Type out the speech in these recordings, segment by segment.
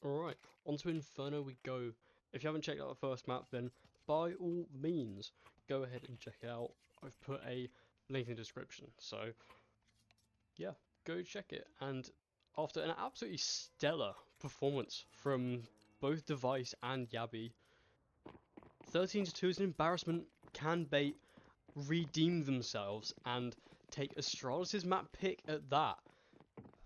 Alright, onto Inferno we go. If you haven't checked out the first map, then by all means, go ahead and check it out. I've put a link in the description, so yeah, go check it. And after an absolutely stellar performance from both Device and Yabi, 13-2 is an embarrassment. Can Bait redeem themselves and take Astralis' map pick at that?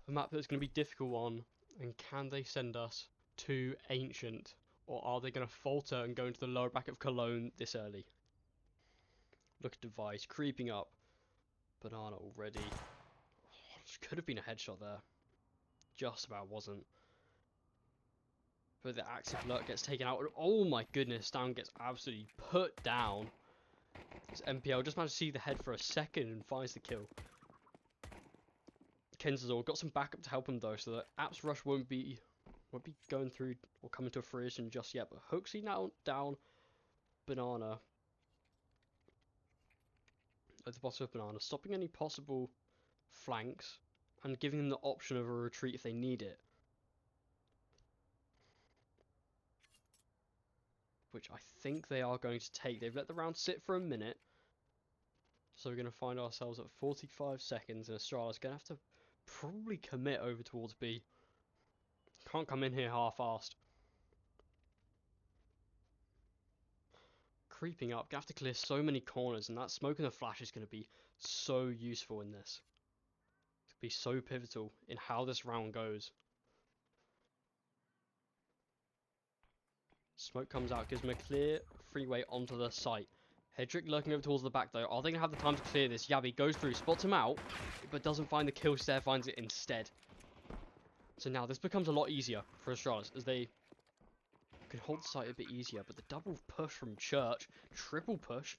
A map that's going to be difficult on, and can they send us to Ancient, or are they going to falter and go into the lower bracket of Cologne this early? Look at Device creeping up. Banana already. Could have been a headshot there. Just about wasn't. But the active lurk gets taken out. Oh my goodness, Down gets absolutely put down. This MPL just managed to see the head for a second and finds the kill. Kenzazor got some backup to help him though, so that Apps Rush won't be going through or coming to fruition just yet. But Hooksy now down. Banana at the bottom of Banana, stopping any possible flanks and giving them the option of a retreat if they need it. Which I think they are going to take. They've let the round sit for a minute. So we're going to find ourselves at 45 seconds, and Astralis going to have to probably commit over towards B. Can't come in here half-assed. Creeping up, gonna have to clear so many corners, and that smoke and the flash is going to be so useful in this. To be so pivotal in how this round goes. Smoke comes out, gives them a clear freeway onto the site. Hedrick lurking over towards the back though. Are they going to have the time to clear this? Yabi goes through, spots him out, but doesn't find the kill. Stair finds it instead. So now this becomes a lot easier for Astralis as they can hold the site a bit easier. But the double push from Church, triple push,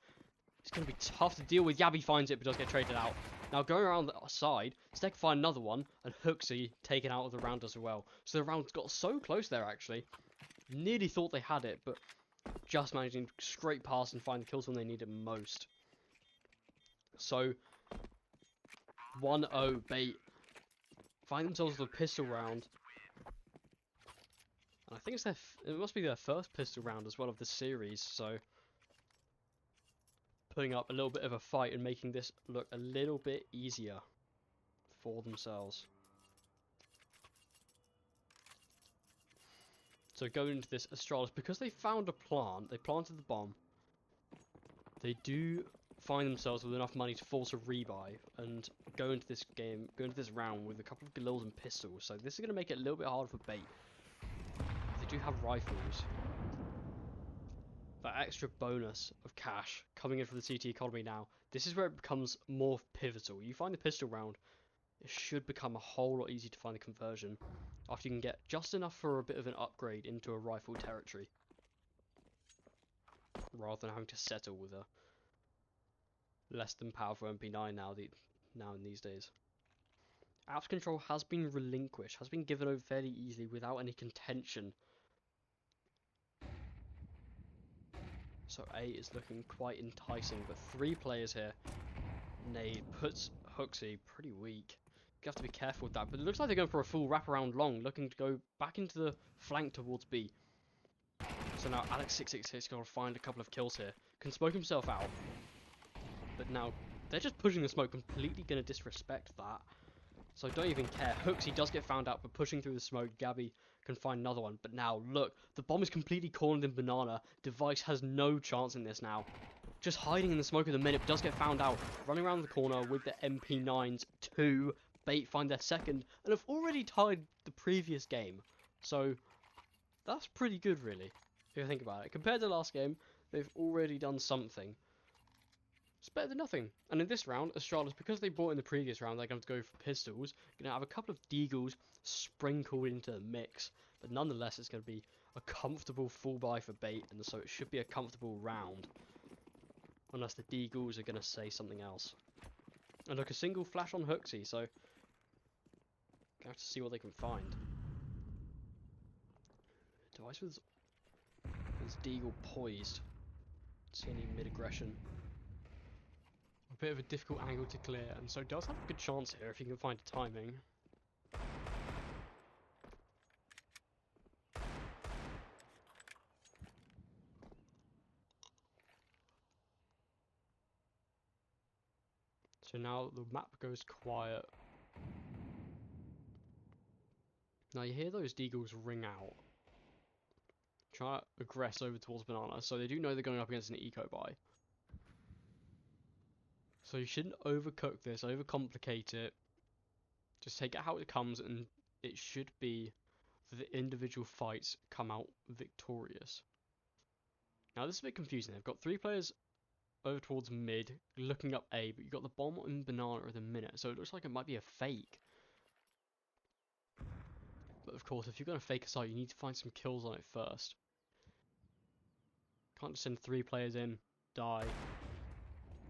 it's going to be tough to deal with. Yabi finds it but does get traded out. Now going around the side, Steck find another one, and Hooksy taken out of the round as well. So the round got so close there actually. Nearly thought they had it, but just managing to scrape past and find the kills when they need it most. So 1-0 Bait find themselves with a pistol round. And I think it's it must be their first pistol round as well of the series, so putting up a little bit of a fight and making this look a little bit easier for themselves. So going into this Astralis, because they found a plant, they planted the bomb, they do find themselves with enough money to force a rebuy and go into this game, go into this round with a couple of Galils and pistols. So this is going to make it a little bit harder for Bait. They do have rifles. That extra bonus of cash coming in from the CT economy now, this is where it becomes more pivotal. You find the pistol round, it should become a whole lot easier to find the conversion after you can get just enough for a bit of an upgrade into a rifle territory, rather than having to settle with a less than powerful MP9 now in these days. Apps control has been relinquished, has been given over fairly easily without any contention. So A is looking quite enticing, but 3 players here. Nade puts Hooksy pretty weak. You have to be careful with that, but it looks like they're going for a full wraparound long, looking to go back into the flank towards B. So now Alex666 is going to find a couple of kills here. Can smoke himself out. But now they're just pushing the smoke, completely going to disrespect that. So don't even care. Hooksy does get found out, but pushing through the smoke, Gabby can find another one. But now, look, the bomb is completely cornered in Banana. Device has no chance in this now. Just hiding in the smoke at the minute, does get found out. Running around the corner with the MP9s, 2. Bait find their second, and have already tied the previous game. So that's pretty good, really, if you think about it. Compared to the last game, they've already done something. It's better than nothing. And in this round, Astralis, because they bought in the previous round, they're going to go for pistols. Going to have a couple of deagles sprinkled into the mix. But nonetheless, it's going to be a comfortable full buy for Bait, and so it should be a comfortable round. Unless the deagles are going to say something else. And look, a single flash on Hooksy, so gonna have to see what they can find. Device with his deagle poised. See any mid-aggression. A bit of a difficult angle to clear, and so does have a good chance here if you can find the timing. So now the map goes quiet. Now you hear those deagles ring out. Try to aggress over towards Banana, so they do know they're going up against an eco buy. So you shouldn't overcook this, overcomplicate it. Just take it how it comes, and it should be that the individual fights come out victorious. Now this is a bit confusing. They've got 3 players over towards mid, looking up A, but you've got the bomb and Banana at the minute, so it looks like it might be a fake. But of course, if you're going to fake a site, you need to find some kills on it first. Can't just send 3 players in, die,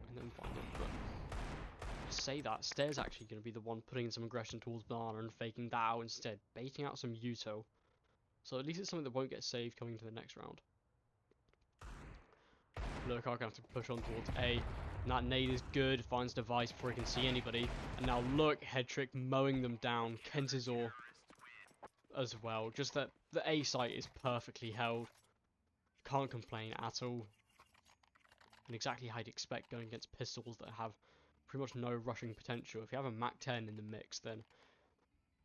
and then find it. But to say that, Stair's actually going to be the one putting in some aggression towards Banana and faking that out instead, baiting out some util. So at least it's something that won't get saved coming to the next round. Look, I'm going to have to push on towards A. And that nade is good, finds device before he can see anybody. And now look, head trick mowing them down. Kenzizor as well. Just that the A site is perfectly held. Can't complain at all. And exactly how you'd expect going against pistols that have pretty much no rushing potential. If you have a Mac 10 in the mix, then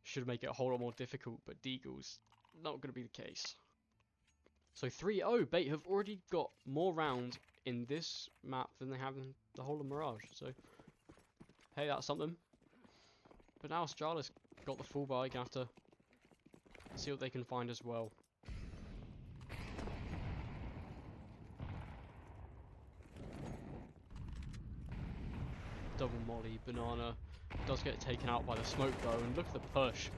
should make it a whole lot more difficult. But Deagle's not going to be the case. So 3-0, Bait have already got more rounds in this map than they have in the whole of Mirage. So, hey, that's something. But now Astralis got the full buy, gonna have to see what they can find as well. Double molly, Banana does get taken out by the smoke though, and look at the push.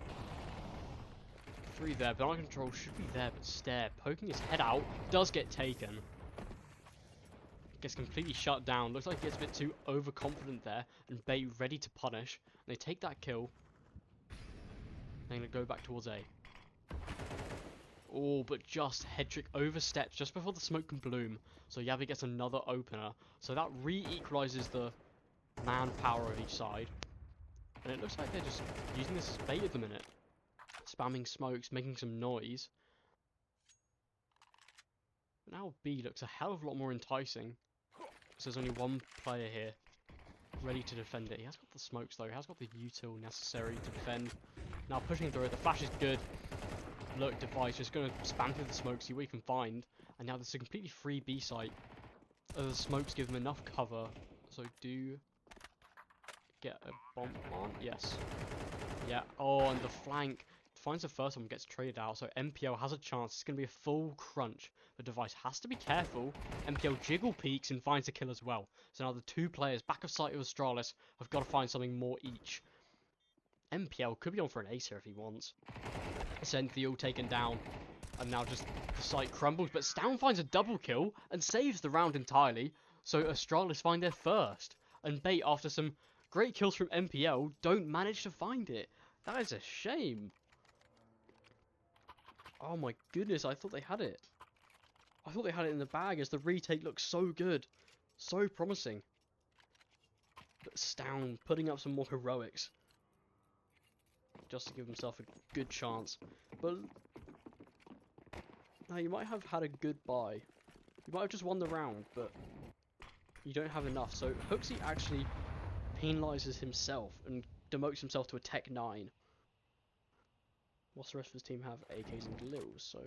3 there, Banana control should be there, but Stair poking his head out does get taken. Gets completely shut down. Looks like he gets a bit too overconfident there, and Bait ready to punish. And they take that kill. They're gonna go back towards A. Oh, but just head trick oversteps just before the smoke can bloom. So Yavi gets another opener. So that re-equalizes the manpower of each side. And it looks like they're just using this as bait at the minute. Spamming smokes, making some noise. But now B looks a hell of a lot more enticing. So there's only 1 player here ready to defend it. He has got the smokes though, he has got the util necessary to defend. Now pushing through it, the flash is good. Look, device just going to spam through the smoke, see what he can find. And now there's a completely free B site. The smokes give him enough cover. So do get a bomb on. Yes. Yeah. Oh, and the flank finds the first one, gets traded out. So MPL has a chance. It's going to be a full crunch. The device has to be careful. MPL jiggle peeks and finds the kill as well. So now the 2 players back of sight of Astralis have got to find something more each. MPL could be on for an ace here if he wants. Senthiel taken down. And now just the site crumbles. But Stown finds a double kill and saves the round entirely. So Astralis find their first. And Bait, after some great kills from MPL, don't manage to find it. That is a shame. Oh my goodness, I thought they had it. I thought they had it in the bag as the retake looks so good. So promising. But Stown putting up some more heroics. Just to give himself a good chance. But now you might have had a good buy. You might have just won the round, but you don't have enough. So Hooksy actually penalises himself and demotes himself to a Tech 9. Whilst the rest of his team have AKs and Glils, so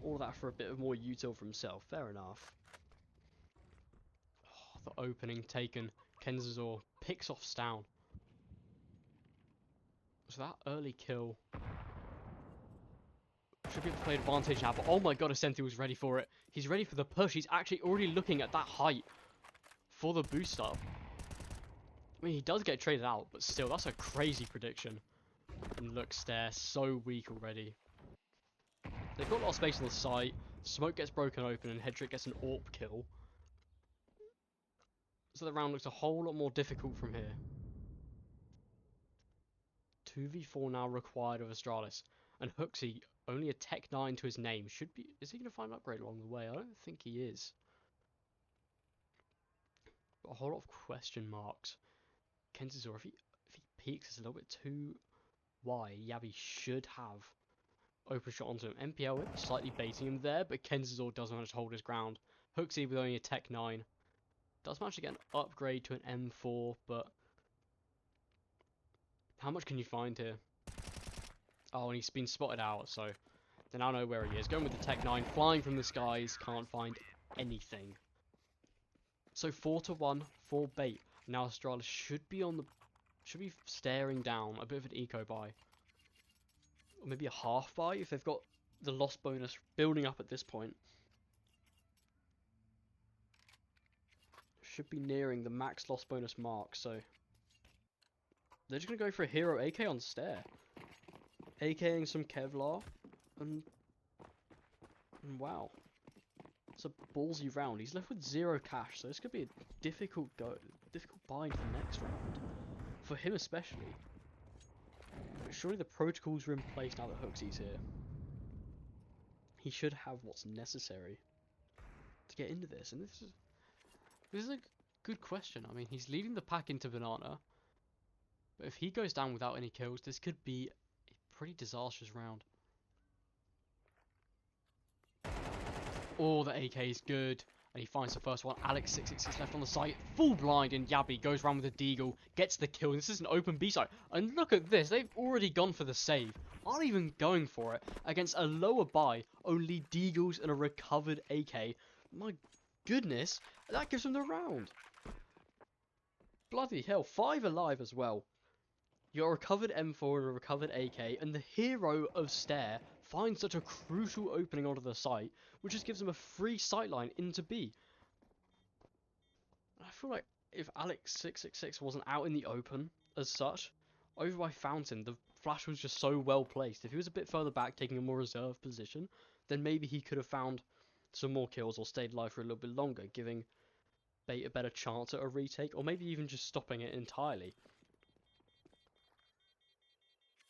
all that for a bit of more util for himself. Fair enough. Oh, the opening taken. Kenzizor picks off Stown. So that early kill should be able to play advantage now, but oh my god, Ascenthi was ready for it. He's ready for the push. He's actually already looking at that height for the boost up. I mean, he does get traded out, but still, that's a crazy prediction. And look, Stair, so weak already. They've got a lot of space on the site. Smoke gets broken open and Headtrick gets an AWP kill. So the round looks a whole lot more difficult from here. 2v4 now required of Astralis. And Hooksy, only a Tech 9 to his name. Is he going to find an upgrade along the way? I don't think he is. But a whole lot of question marks. Kenzizor, if he peeks, it's a little bit too wide. Yavi should have open shot onto him. MPL slightly baiting him there, but Kenzizor doesn't manage to hold his ground. Hooksy with only a Tech 9 Does manage to get an upgrade to an M4, but how much can you find here? Oh, and he's been spotted out, so they now know where he is. Going with the Tech 9, flying from the skies, can't find anything. So 4-1 for bait. Now Astralis should be staring down, a bit of an eco buy. Or maybe a half buy if they've got the loss bonus building up at this point. Should be nearing the max loss bonus mark, so they're just going to go for a hero AK on Stair. AKing some Kevlar, and wow. It's a ballsy round. He's left with 0 cash, so this could be a difficult buy into the next round. For him especially. But surely the protocols are in place now that Hooksy's here. He should have what's necessary to get into this, and this is a good question. I mean, he's leading the pack into Banana, but if he goes down without any kills, this could be a pretty disastrous round. Oh, the AK is good, and he finds the first one. Alex 666 left on the site, full blind, and Yabby goes around with a deagle, gets the kill. This is an open B site, and look at this, they've already gone for the save. Aren't even going for it against a lower buy, only deagles and a recovered AK. My goodness, that gives him the round. Bloody hell, 5 alive as well. Your recovered M4 and a recovered AK, and the hero of Stair finds such a crucial opening onto the site, which just gives him a free sightline into B. I feel like if Alex 666 wasn't out in the open as such, over by Fountain, the flash was just so well placed. If he was a bit further back, taking a more reserved position, then maybe he could have found some more kills or stayed alive for a little bit longer, giving Bait a better chance at a retake, or maybe even just stopping it entirely.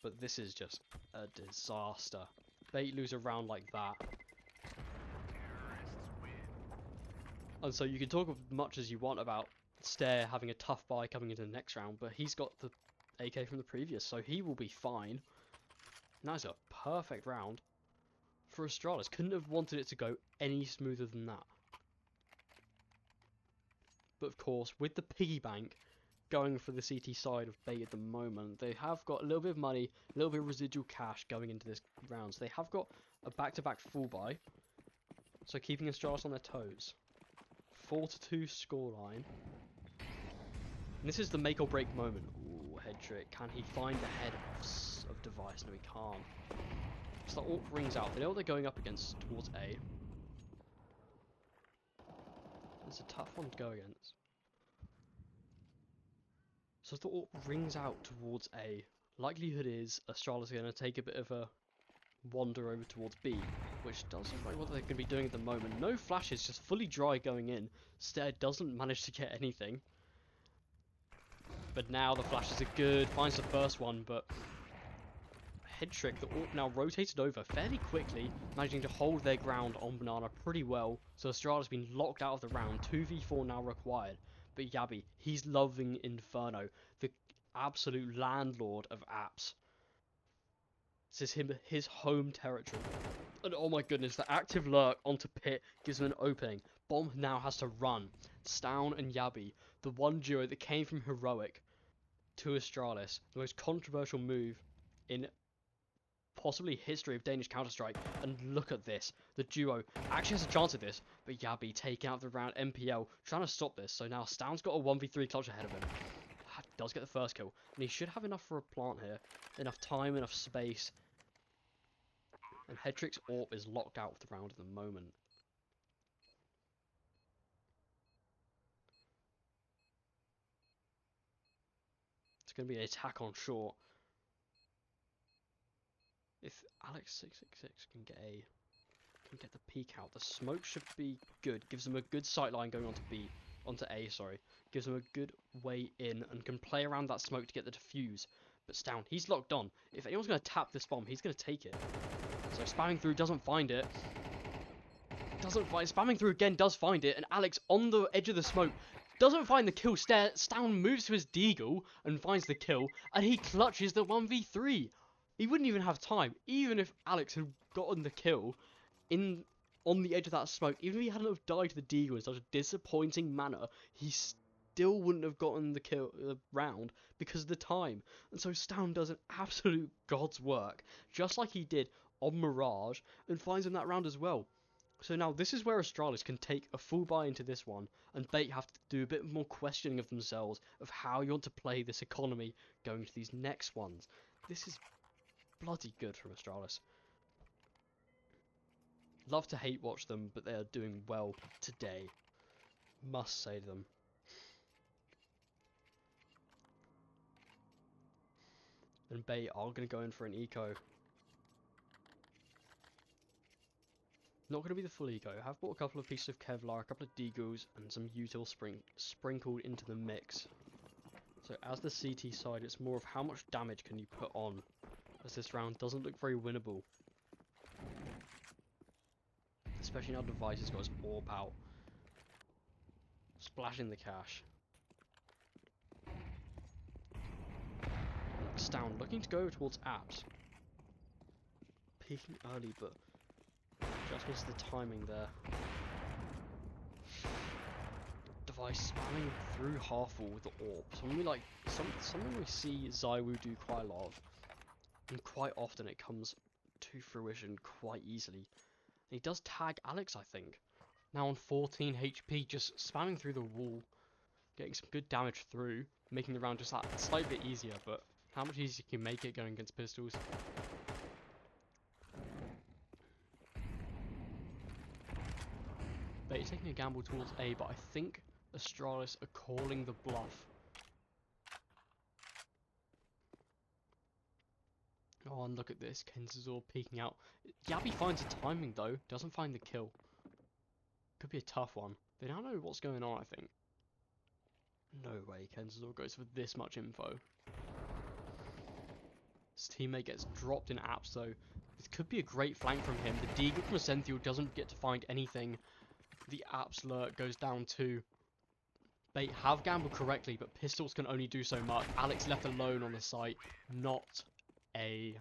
But this is just a disaster. Bait lose a round like that. And so you can talk as much as you want about Stair having a tough buy coming into the next round, but he's got the AK from the previous, so he will be fine. Now it's a perfect round for Astralis. Couldn't have wanted it to go any smoother than that. But of course, with the piggy bank going for the CT side of Bait at the moment, they have got a little bit of money, a little bit of residual cash going into this round. So they have got a back-to-back full buy, so keeping Astralis on their toes. 4-2 scoreline. And this is the make or break moment. Ooh, head trick. Can he find the head of Device? No, he can't. So the AWP rings out. They know what they're going up against towards A. It's a tough one to go against. So the AWP rings out towards A. Likelihood is Astralis are going to take a bit of a wander over towards B, which does look like what they're going to be doing at the moment. No flashes, just fully dry going in. Stair doesn't manage to get anything. But now the flashes are good, finds the first one, but head trick, the AWP now rotated over fairly quickly, managing to hold their ground on Banana pretty well. So Astralis has been locked out of the round, 2v4 now required. But Yabby, he's loving Inferno, the absolute landlord of apps. This is his home territory. And oh my goodness, the active lurk onto Pit gives him an opening. Bomb now has to run. Stown and Yabby, the one duo that came from Heroic to Astralis, the most controversial move in possibly history of Danish Counter-Strike. And look at this, the duo actually has a chance at this, but Yabby taking out the round MPL, trying to stop this. So now Stown's got a 1v3 clutch ahead of him. Does get the first kill, and he should have enough for a plant here. Enough time, enough space. And Headtrick's AWP is locked out of the round at the moment. It's going to be an attack on short. If Alex 666 can get the peek out, the smoke should be good. Gives them a good sight line going onto A, sorry. Gives them a good way in and can play around that smoke to get the defuse. But Stown, he's locked on. If anyone's going to tap this bomb, he's going to take it. So spamming through, doesn't find it. Spamming through again, does find it. And Alex on the edge of the smoke doesn't find the kill. Stown moves to his deagle and finds the kill. And he clutches the 1v3. He wouldn't even have time. Even if Alex had gotten the kill on the edge of that smoke. Even if he hadn't have died to the Deagle in such a disappointing manner, he still wouldn't have gotten the kill round because of the time. And so Stam does an absolute god's work, just like he did on Mirage, and finds him that round as well. So now this is where Astralis can take a full buy into this one, and Bait have to do a bit more questioning of themselves of how you want to play this economy going to these next ones. This is bloody good from Astralis. Love to hate watch them, but they are doing well today. Must say to them. And Bait are going to go in for an eco. Not going to be the full eco. I have bought a couple of pieces of Kevlar, a couple of Deagles, and some util sprinkled into the mix. So as the CT side, it's more of how much damage can you put on, as this round doesn't look very winnable. Especially now Device has got his AWP out. Splashing the cash. Stam looking to go towards apps. Peeking early, but just misses the timing there. Device spamming through half wall with the AWP. Something we see ZywOo do quite a lot of. And quite often it comes to fruition quite easily. And he does tag Alex, I think. Now on 14 HP, just spamming through the wall. Getting some good damage through. Making the round just that slightly bit easier, but how much easier can you make it going against pistols? Bait is taking a gamble towards A, but I think Astralis are calling the bluff. Oh, and look at this. Kenzazor peeking out. Yabi finds the timing though, doesn't find the kill. Could be a tough one. They now know what's going on, I think. No way Kenzazor goes for this much info. His teammate gets dropped in apps though. This could be a great flank from him. The Deagle from Ascenthiel doesn't get to find anything. The apps lurk goes down too. They have gambled correctly, but pistols can only do so much. Alex left alone on the site. Not a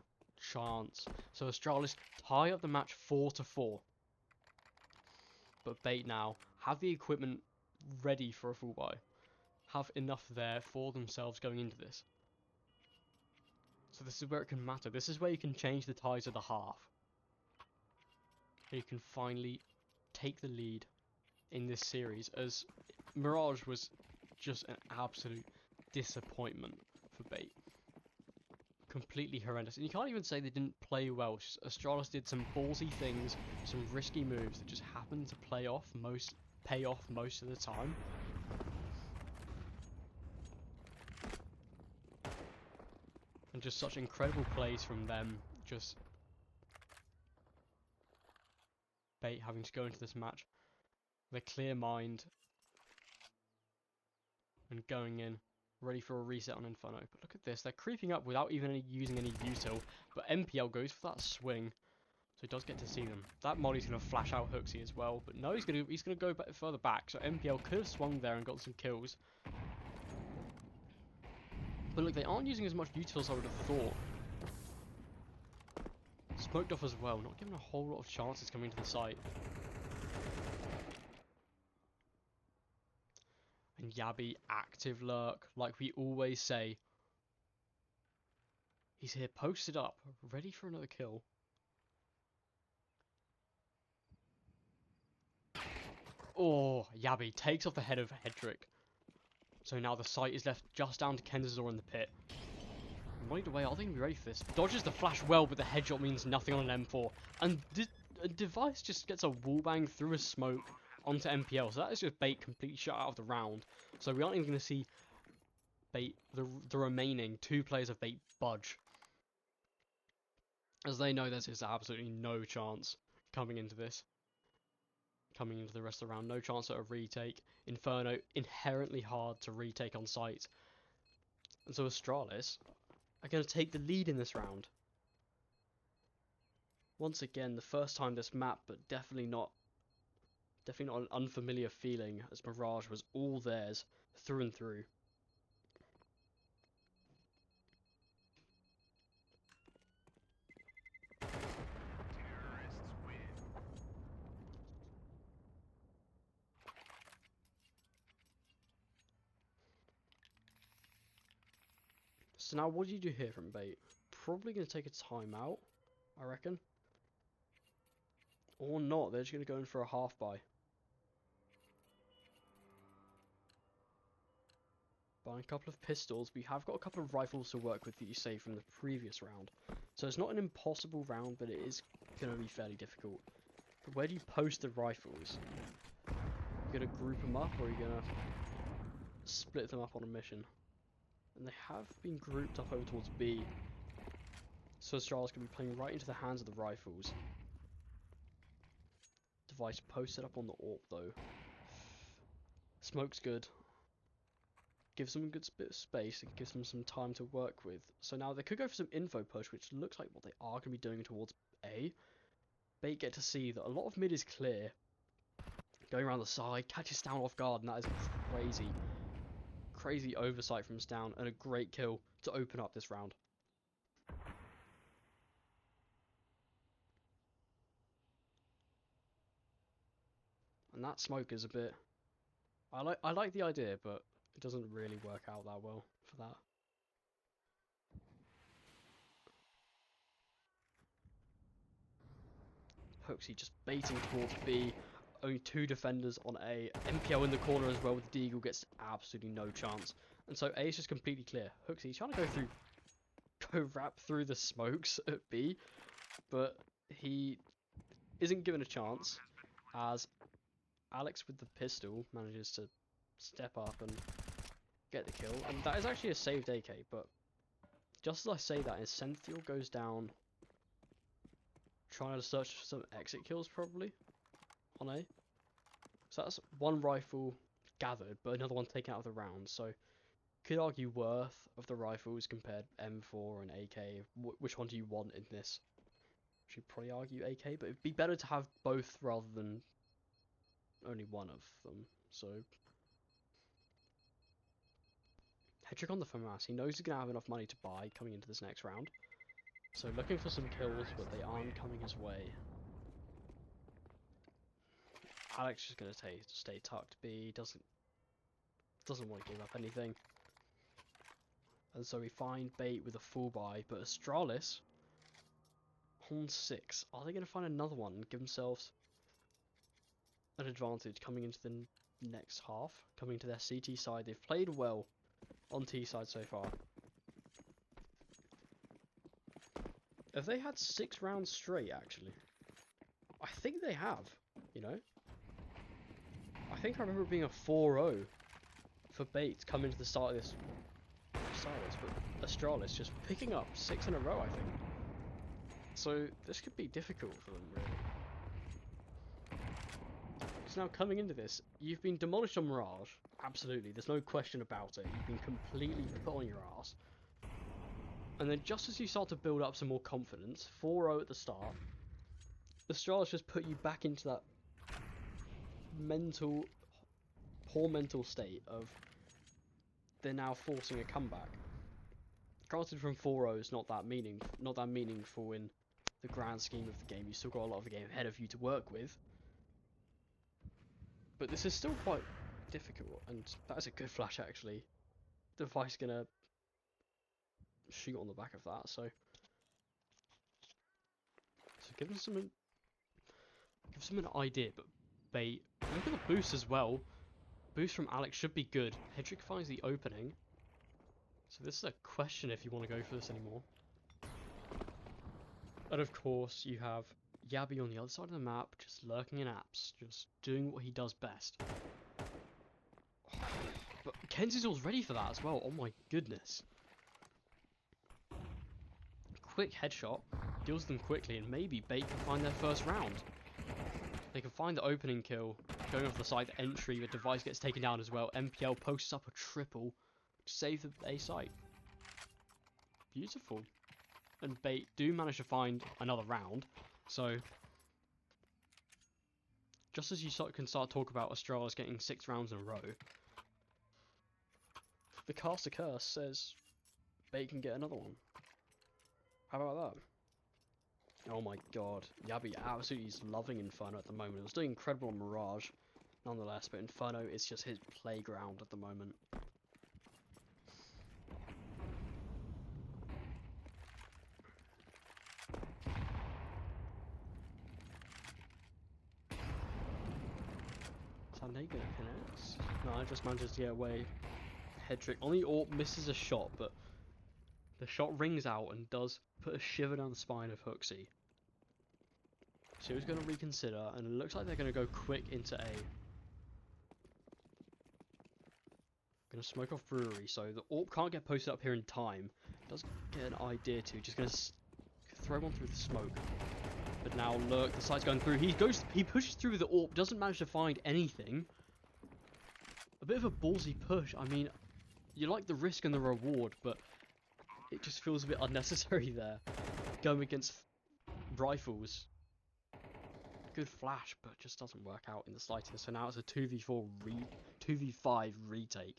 chance. So Astralis tie up the match 4-4. But Bait now have the equipment ready for a full buy. Have enough there for themselves going into this. So this is where it can matter. This is where you can change the ties of the half. You can finally take the lead in this series, as Mirage was just an absolute disappointment for Bait. Completely horrendous. And you can't even say they didn't play well. Astralis did some ballsy things, some risky moves that just happened to pay off most of the time. And just such incredible plays from them. Just Bait having to go into this match with a clear mind and going in ready for a reset on Inferno. But look at this, they're creeping up without even using any util, but MPL goes for that swing, so he does get to see them. That Molly's going to flash out Hooksy as well, but no, he's going to go further back, so MPL could have swung there and got some kills. But look, they aren't using as much util as I would have thought. Smoked off as well, not given a whole lot of chances coming to the site. And Yabi, active lurk, like we always say. He's here posted up, ready for another kill. Oh, Yabi takes off the head of Hedrick. So now the site is left just down to Kenzazor in the pit. Right away, are they going to be ready for this? Dodges the flash well, but the headshot means nothing on an M4. And a Device just gets a wallbang through a smoke onto MPL, so that is just Bait completely shut out of the round. So we aren't even going to see Bait, the remaining two players of Bait budge, as they know there's just absolutely no chance coming into the rest of the round. No chance at a retake. Inferno inherently hard to retake on site, and so Astralis are going to take the lead in this round. Once again, the first time this map, but definitely not an unfamiliar feeling, as Mirage was all theirs through and through. So now what do you do here from Bait? Probably going to take a timeout, I reckon. Or not, they're just going to go in for a half buy. Buying a couple of pistols. We have got a couple of rifles to work with that you saved from the previous round. So it's not an impossible round, but it is going to be fairly difficult. But where do you post the rifles? You're going to group them up, or are you going to split them up on a mission? And they have been grouped up over towards B. So Astralis can be playing right into the hands of the rifles. Device posted up on the AWP though. Smoke's good. Gives them a good bit of space and gives them some time to work with. So now they could go for some info push, which looks like what they are going to be doing towards A. Bait get to see that a lot of mid is clear. Going around the side, catches Stown off guard, and that is crazy. Crazy oversight from Stown, and a great kill to open up this round. And that smoke is a bit... I like the idea, but it doesn't really work out that well for that. Hoaxy just baiting towards B. Only 2 defenders on A. MPL in the corner as well with the Deagle gets absolutely no chance. And so A is just completely clear. Hoaxy's trying to go wrap through the smokes at B, but he isn't given a chance as Alex with the pistol manages to step up and get the kill. And that is actually a saved AK, but just as I say that, Essential goes down trying to search for some exit kills probably on A. So that's one rifle gathered, but another one taken out of the round. So could argue worth of the rifles compared M4 and AK. Which one do you want in this? Should probably argue AK, but it'd be better to have both rather than only one of them. So Hedrick on the FAMAS. He knows he's gonna have enough money to buy coming into this next round. So looking for some kills, but they aren't coming his way. Alex is gonna stay tucked. B doesn't want to give up anything. And so we find Bait with a full buy, but Astralis on 6. Are they going to find another one and give themselves an advantage coming into the next half? Coming to their CT side. They've played well on T side so far. Have they had 6 rounds straight, actually? I think they have, you know? I think I remember it being a 4-0 for Bait coming to the start of this. But Astralis just picking up 6 in a row, I think. So this could be difficult for them, really. Because now coming into this, you've been demolished on Mirage. Absolutely, there's no question about it. You've been completely put on your ass. And then just as you start to build up some more confidence, 4-0 at the start, Astralis just put you back into that poor mental state of they're now forcing a comeback. Granted, from 4-0 is not that meaningful in the grand scheme of the game. You still got a lot of the game ahead of you to work with, but this is still quite difficult. And that is a good flash, actually. Device gonna shoot on the back of that. So give them an idea. But Bait, look at the boost as well. Boost from Alex should be good. Hedrick finds the opening. So this is a question if you want to go for this anymore. And of course you have Yabby on the other side of the map, just lurking in apps, just doing what he does best. But Kenzie's ready for that as well, oh my goodness. Quick headshot, deals them quickly, and maybe Bait can find their first round. They can find the opening kill, going off the side entry, the device gets taken down as well. MPL posts up a triple to save the A site. Beautiful. And Bait do manage to find another round, so just as you can start talk about Astralis getting 6 rounds in a row, the caster curse says Bait can get another one. How about that? Oh my god, Yabby absolutely is loving Inferno at the moment. It was doing incredible on Mirage, nonetheless, but Inferno is just his playground at the moment. they gonna connect? No, it just manages to get away. Head trick on the AWP, misses a shot, but the shot rings out and does put a shiver down the spine of Hooksy. So he's going to reconsider, and it looks like they're going to go quick into A. Going to smoke off Brewery, so the AWP can't get posted up here in time. Does get an idea to, just going to throw one through the smoke. But now look, the site's going through. He pushes through the AWP, doesn't manage to find anything. A bit of a ballsy push. I mean, you like the risk and the reward, but it just feels a bit unnecessary there. Going against rifles. Good flash, but just doesn't work out in the slightest. So now it's a 2v5 retake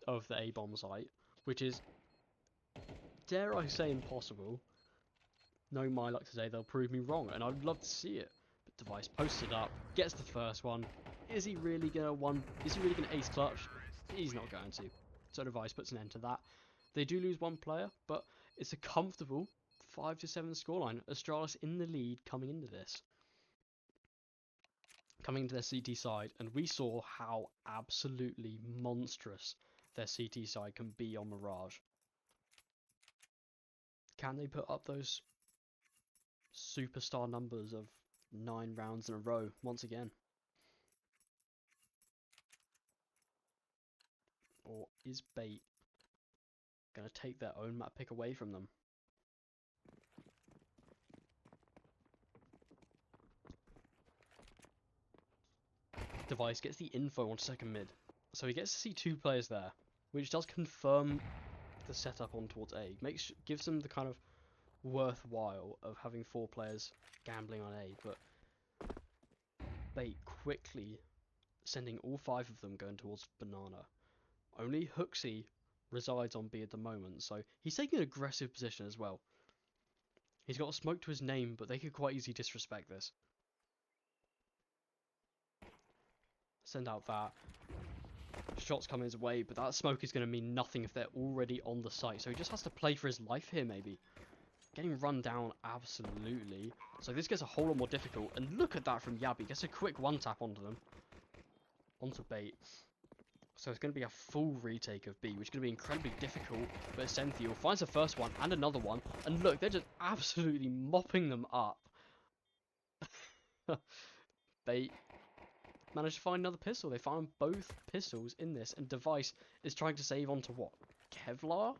of the A-bomb site, which is, dare I say, impossible. No, my luck today, they'll prove me wrong, and I'd love to see it. But Device posts it up, gets the first one. Is he really gonna ace clutch? He's not going to. So Device puts an end to that. They do lose one player, but it's a comfortable 5-7 scoreline. Astralis in the lead coming into this. Coming into their CT side, and we saw how absolutely monstrous their CT side can be on Mirage. Can they put up those superstar numbers of 9 rounds in a row once again? Or is Bait going to take their own map pick away from them? Device gets the info on second mid, so he gets to see 2 players there, which does confirm the setup on towards A. Gives them the kind of worthwhile of having 4 players gambling on A, but Bait quickly sending all 5 of them going towards Banana. Only Hooksy resides on B at the moment, so he's taking an aggressive position as well. He's got a smoke to his name, but they could quite easily disrespect this. Send out that. Shots coming his way, but that smoke is going to mean nothing if they're already on the site. So he just has to play for his life here, maybe. Getting run down, absolutely. So this gets a whole lot more difficult. And look at that from Yabi. Gets a quick one-tap onto them. Onto Bait. So it's going to be a full retake of B, which is going to be incredibly difficult. But Senthiel finds the first one and another one. And look, they're just absolutely mopping them up. Bait managed to find another pistol. They found both pistols in this, and Device is trying to save onto what? Kevlar?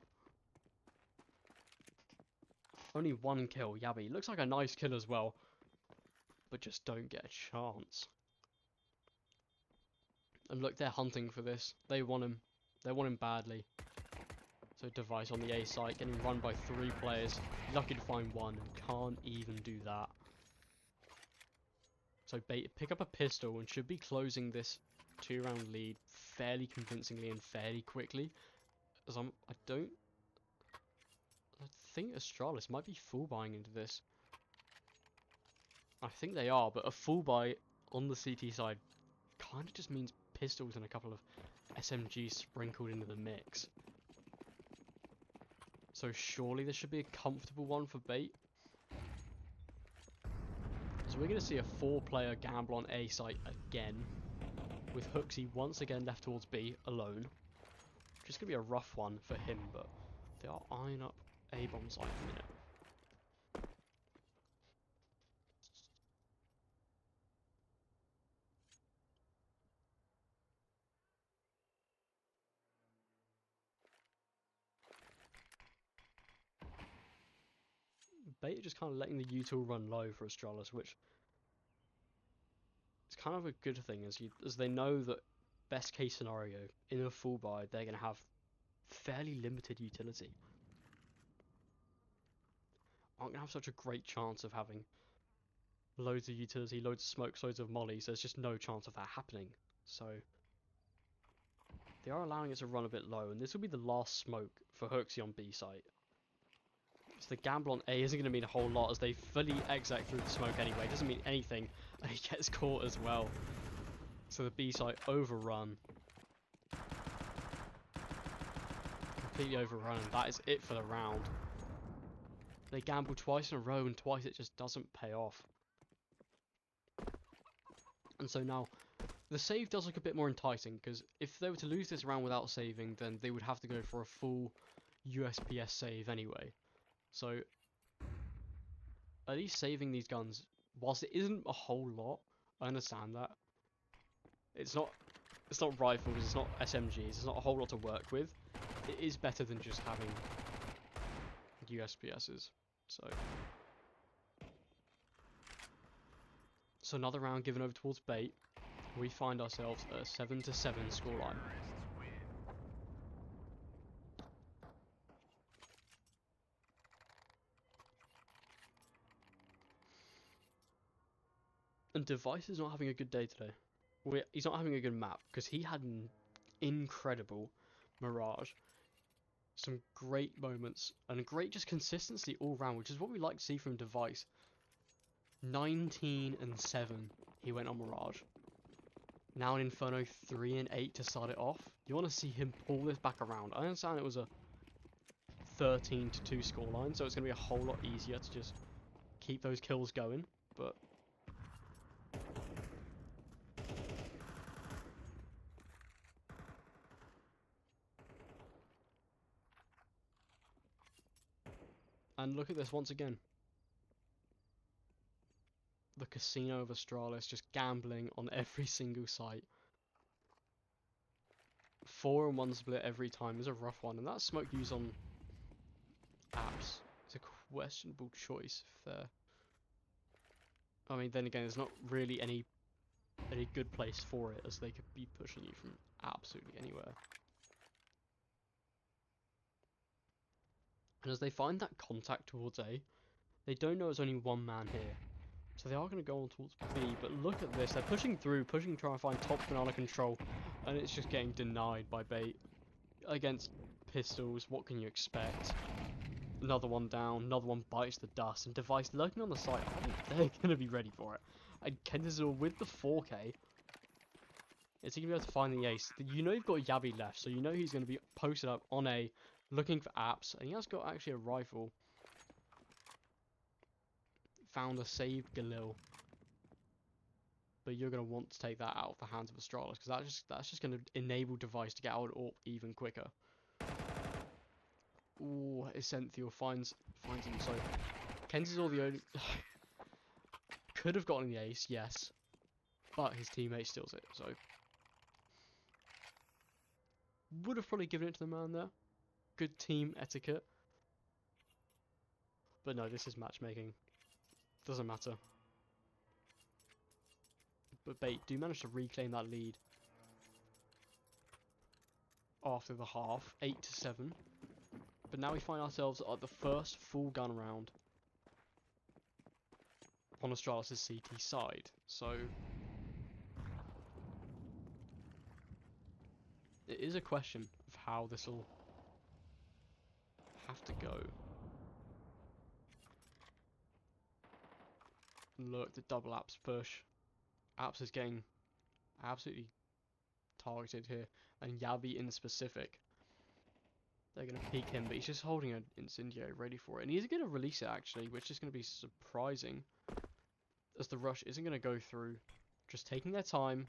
Only 1 kill. Yabi looks like a nice kill as well, but just don't get a chance. And look, they're hunting for this. They want him. They want him badly. So Device on the A site, getting run by 3 players. Lucky to find 1, and can't even do that. So Bait pick up a pistol and should be closing this 2-round lead fairly convincingly and fairly quickly. As I think Astralis might be full buying into this. I think they are, but a full buy on the CT side kind of just means pistols and a couple of SMGs sprinkled into the mix. So surely this should be a comfortable one for Bait. So we're going to see a 4-player gamble on A site again, with Hooksy once again left towards B alone, which is going to be a rough one for him, but they are eyeing up A-bomb site in a minute. Bait are just kind of letting the util run low for Astralis, which is kind of a good thing, as they know that best case scenario, in a full buy, they're going to have fairly limited utility. Aren't going to have such a great chance of having loads of utility, loads of smokes, loads of mollies. There's just no chance of that happening. So they are allowing it to run a bit low, and this will be the last smoke for Hooksy on B site. So the gamble on A isn't going to mean a whole lot, as they fully exec through the smoke anyway. It doesn't mean anything, and he gets caught as well. So the B site overrun. Completely overrun, and that is it for the round. They gamble twice in a row, and twice it just doesn't pay off. And so now The save does look a bit more enticing, because if they were to lose this round without saving, then they would have to go for a full USPS save anyway. So, at least saving these guns, whilst it isn't a whole lot, I understand that. It's not rifles, it's not SMGs, it's not a whole lot to work with. It is better than just having USPSs. So another round given over towards bait. We find ourselves at a 7-7 scoreline. And Device is not having a good day today. He's not having a good map, because he had an incredible Mirage. Some great moments, and a great just consistency all round, which is what we like to see from Device. 19 and 7 he went on Mirage. Now in Inferno 3 and 8 to start it off. You want to see him pull this back around. I understand it was a 13-2 scoreline, so it's going to be a whole lot easier to just keep those kills going, but and look at this once again. The casino of Astralis just gambling on every single site. 4-1 split every time is a rough one, and that smoke used on apps is a questionable choice if they're... I mean, then again, there's not really any good place for it, as they could be pushing you from absolutely anywhere. And as they find that contact towards A, they don't know there's only one man here. So they are going to go on towards B, but look at this. They're pushing through, trying to find top banana control, and it's just getting denied by bait. Against pistols, what can you expect? Another one down, another one bites the dust, and Device lurking on the site. I think they're going to be ready for it. And Kentazor with the 4K. Is he going to be able to find the ace? You know you've got Yabi left, so you know he's going to be posted up on A, looking for apps, and he has got actually a rifle. Found a saved Galil. But you're going to want to take that out of the hands of Astralis, because that's just going to enable Device to get out of AWP even quicker. Ooh, Essential finds him. So Kenzazor the only... could have gotten the ace, yes. But his teammate steals it, so... would have probably given it to the man there. Good team etiquette. But no, this is matchmaking. Doesn't matter. But bait do manage to reclaim that lead after the half, 8-7. But now we find ourselves at the first full gun round on Astralis' CT side. So it is a question of how this will have to go. Look, the double apps push. Apps is getting absolutely targeted here, and Yabi in specific. They're going to peek him, but he's just holding an incendiary ready for it, and he's going to release it actually, which is going to be surprising, as the rush isn't going to go through. Just taking their time,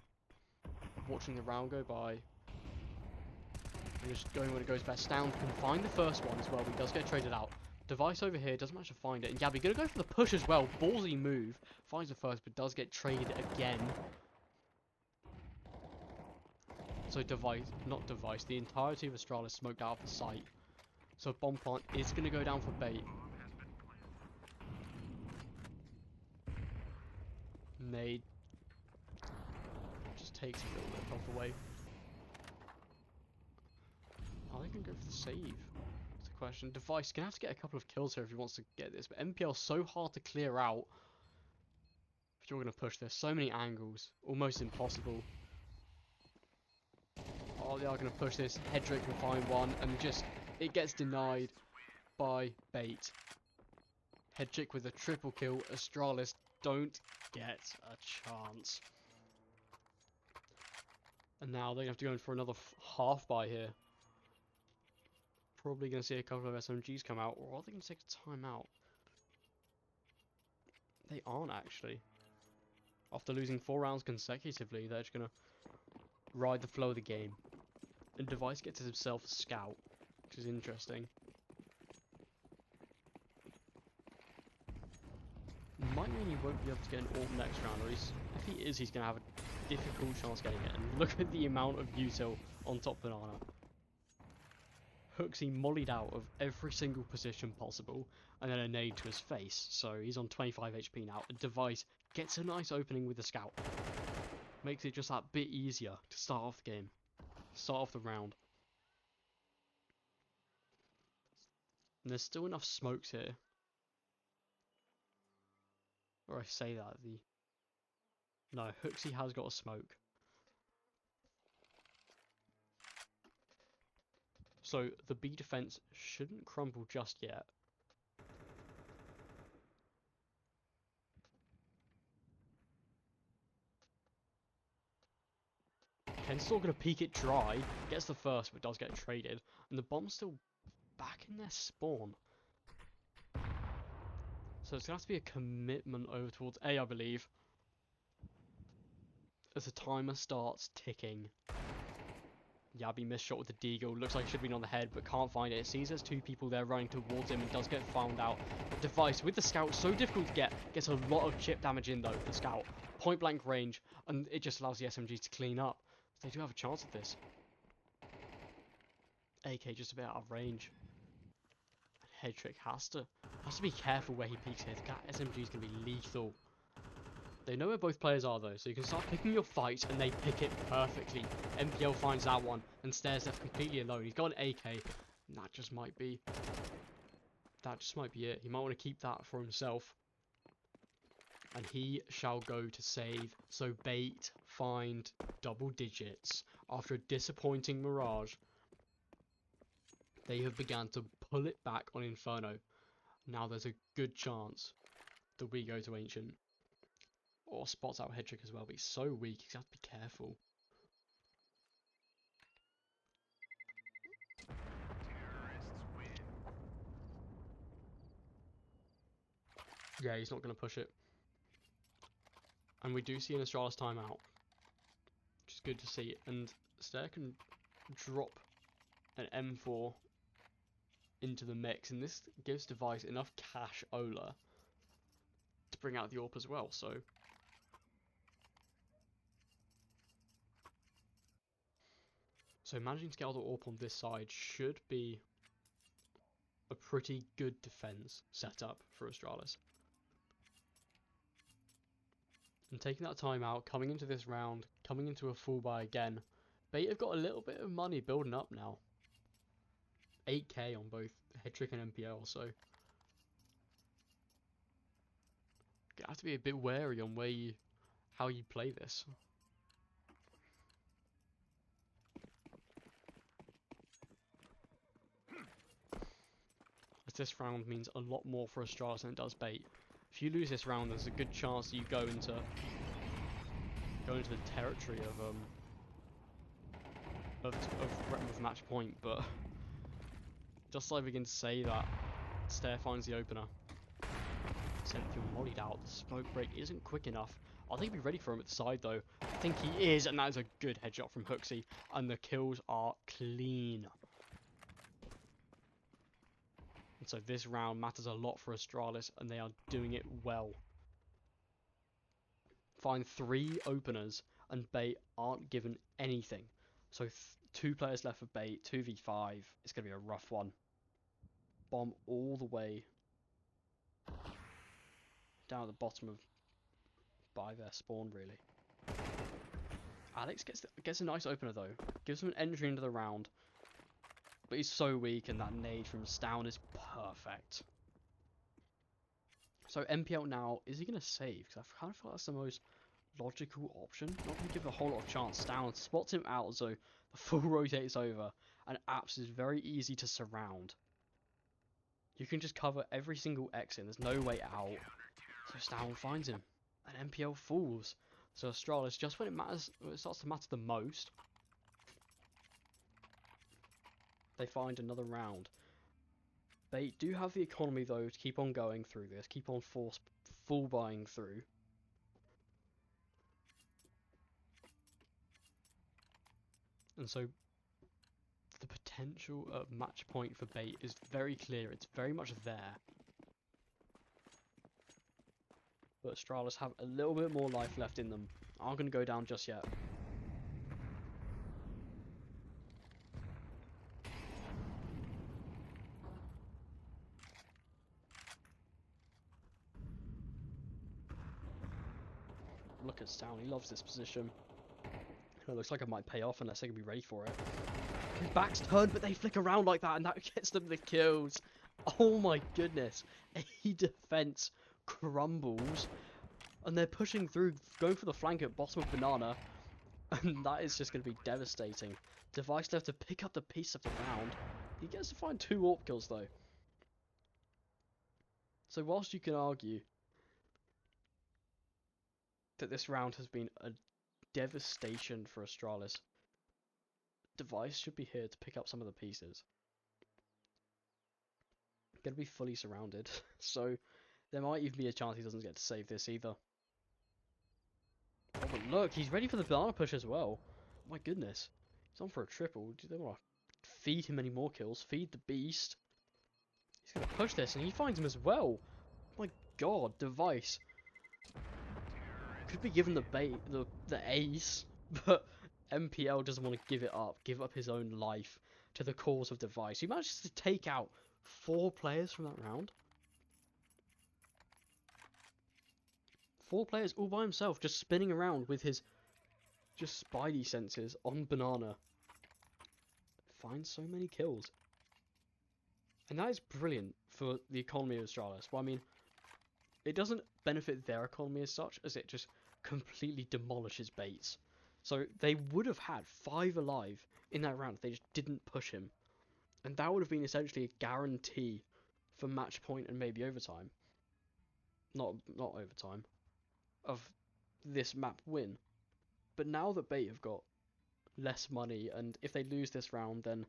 watching the round go by, and just going when it goes best. Down can find the first one as well, but he does get traded out. Device over here doesn't manage to find it, and Yabi going to go for the push as well. Ballsy move, finds the first, but does get traded again. So the entirety of Astralis smoked out of the site. So bomb plant is going to go down for bait. Nade just takes a little bit of health away. Are they going to go for the save? That's the question. Device going to have to get a couple of kills here if he wants to get this, but MPL's so hard to clear out. If you're going to push this, so many angles, almost impossible. Oh, they are going to push this. Hedrick can find one, and just it gets denied by bait. Hedrick with a triple kill. Astralis don't get a chance. And now they're going to have to go in for another half buy here. Probably going to see a couple of SMGs come out, or are they going to take a timeout? They aren't actually. After losing 4 rounds consecutively, they're just going to ride the flow of the game. And Device gets himself a scout, which is interesting. Might mean he won't be able to get an AWP next round, or if he is, he's going to have a difficult chance getting it. And look at the amount of util on top Banana. Hooksy mollied out of every single position possible, and then a nade to his face, so he's on 25 HP now. A Device gets a nice opening with the scout. Makes it just that bit easier to start off the game. Start off the round. And there's still enough smokes here. Or I say that, No, Hooksy has got a smoke. So the B defense shouldn't crumble just yet. Ken's still going to peek it dry, gets the first but does get traded, and the bomb's still back in their spawn. So it's going to have to be a commitment over towards A, I believe, as the timer starts ticking. Yabi missed shot with the deagle, looks like it should have been on the head but can't find it. It sees there's 2 people there running towards him and does get found out. The Device with the scout, so difficult to get, gets a lot of chip damage in though, the scout. Point blank range, and it just allows the SMGs to clean up. They do have a chance at this. AK just a bit out of range. And Headtrick has to be careful where he peeks here. The SMG is going to be lethal. They know where both players are though, so you can start picking your fight and they pick it perfectly. MPL finds that one and stares left completely alone. He's got an AK, and that just might be it. He might want to keep that for himself. And he shall go to save. So Bait find double digits after a disappointing Mirage. They have begun to pull it back on Inferno. Now there's a good chance that we go to Ancient. Or spots out Headtrick as well, but he's so weak, he's got to be careful. Yeah, he's not going to push it. And we do see an Astralis timeout, which is good to see. And Stair can drop an M4 into the mix, and this gives Device enough cash Ola to bring out the AWP as well, so... So managing to get all the AWP on this side should be a pretty good defense setup for Astralis. And taking that time out, coming into this round, coming into a full buy again, Bait have got a little bit of money building up now. 8k on both Headtrick and MPL, so you have to be a bit wary on how you play this. As this round means a lot more for Astralis than it does Bait. If you lose this round, there's a good chance you go into the territory of match point. But just like we can say that, Stair finds the opener. Sentinel mollied out. The smoke break isn't quick enough. I think he'll be ready for him at the side though. I think he is, and that is a good headshot from Hooksy. And the kills are clean. And so this round matters a lot for Astralis, and they are doing it well. Find 3 openers, and Bait aren't given anything. So 2 players left for Bait, 2v5. It's going to be a rough one. Bomb all the way down at the bottom by their spawn, really. Alex gets a nice opener though. Gives him an entry into the round. But he's so weak, and that nade from Stown is perfect. So MPL now, is he going to save? Because I kind of feel like that's the most logical option. Not going to give a whole lot of chance. Stown spots him out, so the full rotates over. And Apps is very easy to surround. You can just cover every single exit. There's no way out. So Stown finds him. And MPL falls. So Astralis, just when it starts to matter the most, they find another round. They do have the economy though to keep on going through this, keep on full buying through. And so the potential of match point for bait is very clear. It's very much there. But Astralis have a little bit more life left in them. Aren't going to go down just yet. Look at Stown, he loves this position. It looks like it might pay off unless they can be ready for it. His back's turned, but they flick around like that, and that gets them the kills. Oh my goodness. A defense crumbles. And they're pushing through, going for the flank at bottom of Banana. And that is just going to be devastating. Device left to pick up the piece of the round. He gets to find 2 AWP kills though. So whilst you can argue that this round has been a devastation for Astralis, Device should be here to pick up some of the pieces. Going to be fully surrounded, so there might even be a chance he doesn't get to save this either. Oh, but look, he's ready for the banana push as well. My goodness, he's on for a triple. Do they want to feed him any more kills? Feed the beast. He's going to push this, and he finds him as well. My god, Device could be given the bait, the ace, but MPL doesn't want to give up his own life to the cause of Device. He manages to take out 4 players from that round. 4 players all by himself, just spinning around with his just spidey senses on Banana. Finds so many kills. And that is brilliant for the economy of Astralis. Well, I mean, it doesn't benefit their economy as such, as it just completely demolishes baits. So they would have had 5 alive in that round if they just didn't push him. And that would have been essentially a guarantee for match point and maybe overtime. Not overtime. Of this map win. But now that bait have got less money, and if they lose this round, then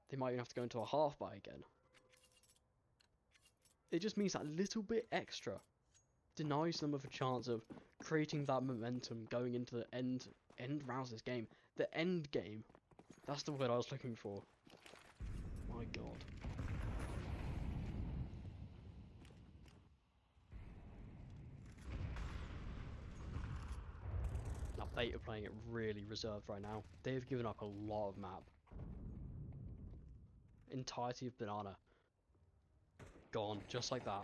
they might even have to go into a half buy again. It just means that little bit extra denies them of a chance of creating that momentum going into the end rounds of this game. The end game. That's the word I was looking for. My god. Now Bait are playing it really reserved right now. They've given up a lot of map. Entirety of Banana. Gone, just like that.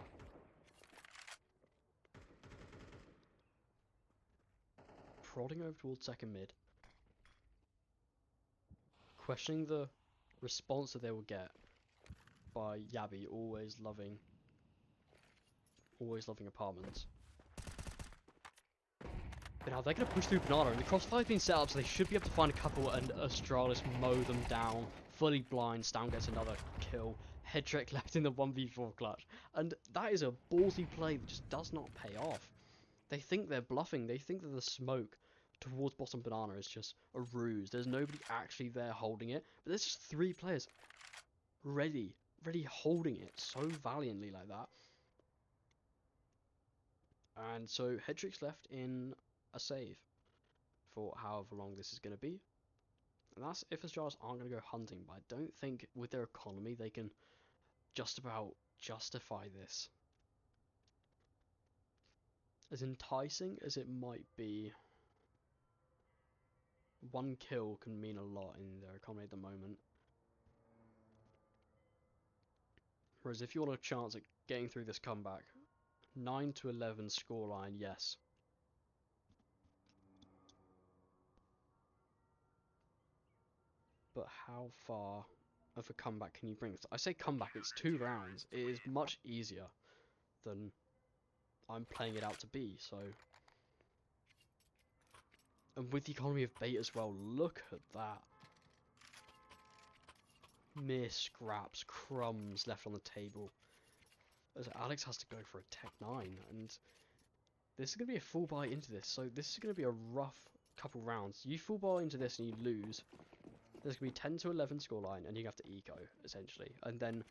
Prodding over towards second mid. Questioning the response that they will get by Yabby always loving apartments. But now they're going to push through Banana, and the crossfire's been set up, so they should be able to find a couple, and Astralis mow them down. Fully blind, Stown gets another kill. Head trick left in the 1v4 clutch. And that is a ballsy play that just does not pay off. They think they're bluffing, they think that the smoke towards bottom Banana is just a ruse. There's nobody actually there holding it, but there's just 3 players ready holding it so valiantly like that. And so Hedrick's left in a save for however long this is going to be. And that's if Astralis aren't going to go hunting, but I don't think with their economy they can just about justify this. As enticing as it might be, 1 kill can mean a lot in their economy at the moment. Whereas if you want a chance at getting through this comeback, 9-11 scoreline, yes. But how far of a comeback can you bring? I say comeback, it's 2 rounds. It is much easier than I'm playing it out to be, so... And with the economy of bait as well, look at that. Mere scraps, crumbs left on the table. As Alex has to go for a Tech 9, and this is going to be a full buy into this, so this is going to be a rough couple rounds. You full buy into this and you lose, there's going to be 10-11 scoreline, and you have to eco, essentially. And then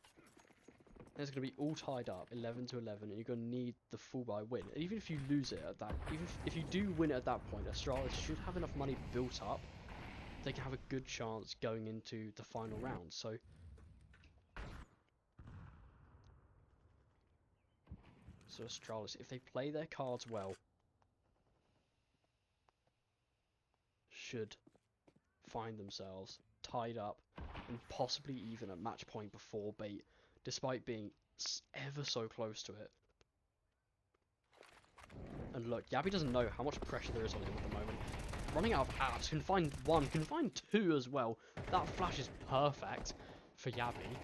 there's going to be all tied up, 11-11, and you're going to need the full buy win. And even if you lose it at that, even if you do win it at that point, Astralis should have enough money built up they can have a good chance going into the final round. So Astralis, if they play their cards well, should find themselves tied up and possibly even at match point before bait, despite being ever so close to it. And look, Yabby doesn't know how much pressure there is on him at the moment. Running out of apps, can find one, can find two as well. That flash is perfect for Yabby.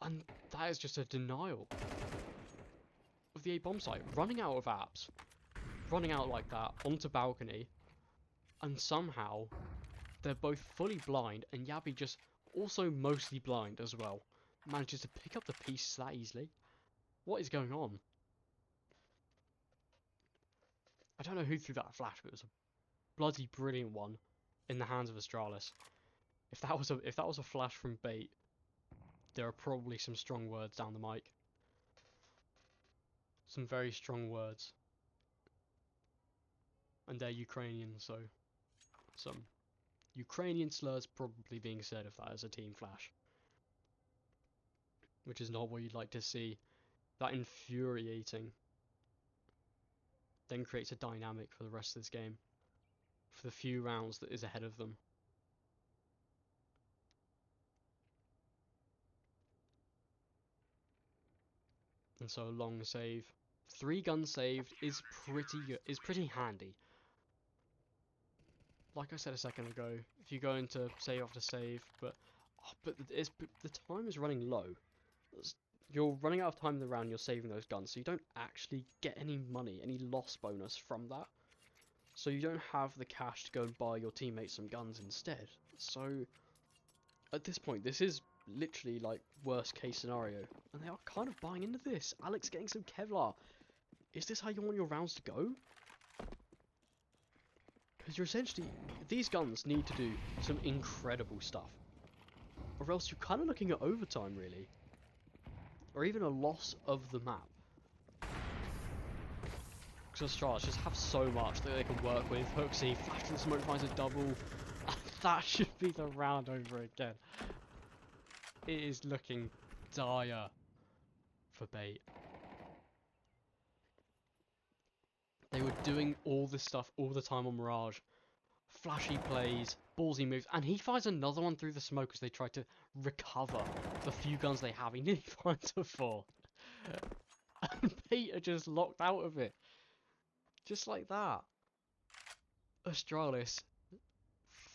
And that is just a denial of the A-bomb site. Running out of apps, running out like that onto balcony, and somehow they're both fully blind, and Yabby just also mostly blind as well. Manages to pick up the pieces that easily. What is going on? I don't know who threw that flash, but it was a bloody brilliant one in the hands of Astralis. If that was a flash from bait, there are probably some strong words down the mic. Some very strong words. And they're Ukrainian, so some Ukrainian slurs probably being said if that is a team flash. Which is not what you'd like to see. That infuriating. Then creates a dynamic for the rest of this game. For the few rounds that is ahead of them. And so a long save. 3 guns saved is pretty handy. Like I said a second ago, if you go into save after save, but the time is running low. You're running out of time in the round, you're saving those guns, so you don't actually get any money, any loss bonus from that. So you don't have the cash to go and buy your teammates some guns instead. So at this point, this is literally like worst case scenario, and they are kind of buying into this. Alex getting some Kevlar. Is this how you want your rounds to go? Because you're essentially, these guns need to do some incredible stuff, or else you're kind of looking at overtime really, or even a loss of the map. Because Astralis just have so much that they can work with. Hooksy, flash to the smoke, finds a double. That should be the round over again. It is looking dire for bait. They were doing all this stuff all the time on Mirage. Flashy plays, ballsy moves, and he finds another one through the smoke as they try to recover the few guns they have. He nearly finds a 4. And bait are just locked out of it. Just like that. Astralis,